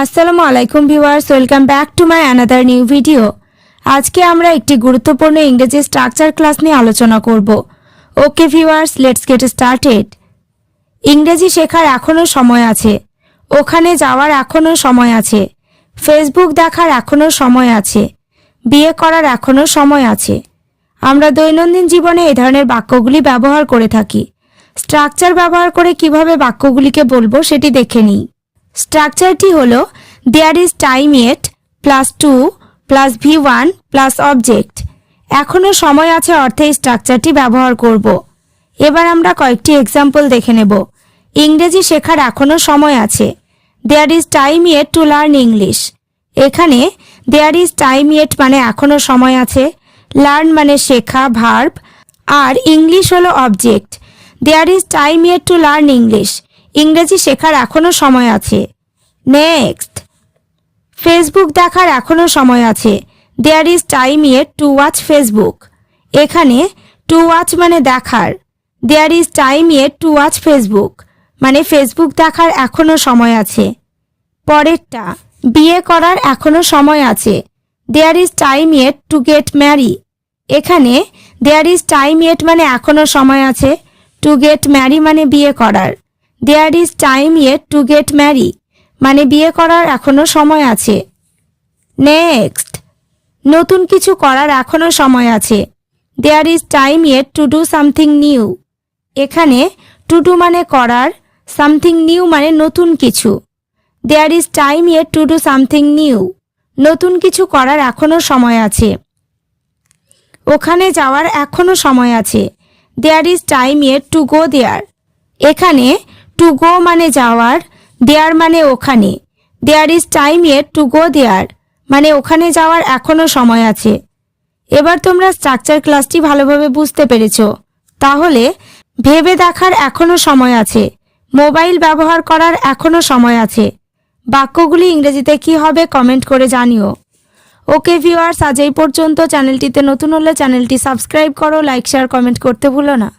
আসসালামু আলাইকুম viewers, welcome back to my another new video. আজকে আমরা একটি গুরুত্বপূর্ণ ইংরেজি স্ট্রাকচার ক্লাস নিয়ে আলোচনা করব। Okay viewers, let's get started. ইংরেজি শেখার এখনও সময় আছে, ওখানে যাওয়ার এখনও সময় আছে, ফেসবুক দেখার এখনও সময় আছে, বিয়ে করার এখনও সময় আছে। আমরা দৈনন্দিন জীবনে এই ধরনের বাক্যগুলি ব্যবহার করে থাকি। স্ট্রাকচার ব্যবহার করে কিভাবে বাক্যগুলিকে বলবো সেটি দেখে নিই। স্ট্রাকচারটি হলো there is time yet plus to plus V1 plus object. এখনও সময় আছে অর্থে এই স্ট্রাকচারটি ব্যবহার করব। এবার আমরা কয়েকটি এক্সাম্পল দেখে নেব। ইংরেজি শেখার এখনও সময় আছে। There is time yet to learn English. এখানে দেয়ার ইজ টাইম ইয়েট মানে এখনও সময় আছে, লার্ন মানে শেখা ভার্ব, আর ইংলিশ হলো object. There is time yet to learn English, ইংরেজি শেখার এখনও সময় আছে। নেক্সট, ফেসবুক দেখার এখনও সময় আছে। There is time yet to watch Facebook. এখানে টু ওয়াচ মানে দেখার, there is time yet to watch Facebook মানে ফেসবুক দেখার এখনও সময় আছে। পরেরটা, বিয়ে করার এখনও সময় আছে। There is time yet to get marry. এখানে দেয়ার ইজ টাইম ইয়েট মানে এখনও সময় আছে, টু গেট ম্যারি মানে বিয়ে করার, there is time yet to get marry মানে বিয়ে করার এখনও সময় আছে। নেক্সট, নতুন কিছু করার এখনও সময় আছে। There is time yet to do something new. এখানে টু ডু মানে করার, সামথিং নিউ মানে নতুন কিছু, there is time yet to do something new, নতুন কিছু করার এখনও সময় আছে। ওখানে যাওয়ার এখনও সময় আছে। There is time yet to go there. এখানে টু গো মানে যাওয়ার, দেয়ার মানে ওখানে, there is time yet to go there মানে ওখানে যাওয়ার এখনও সময় আছে। এবার তোমরা স্ট্রাকচার ক্লাসটি ভালোভাবে বুঝতে পেরেছ। তাহলে ভেবে দেখার এখনও সময় আছে, মোবাইল ব্যবহার করার এখনও সময় আছে। বাক্যগুলি ইংরেজিতে কি হবে কমেন্ট করে জানিও। ওকে ভিউয়ার্স, আজ এই পর্যন্ত। চ্যানেলটিতে নতুন হলে চ্যানেলটি সাবস্ক্রাইব করো, লাইক শেয়ার কমেন্ট করতে ভুলো না।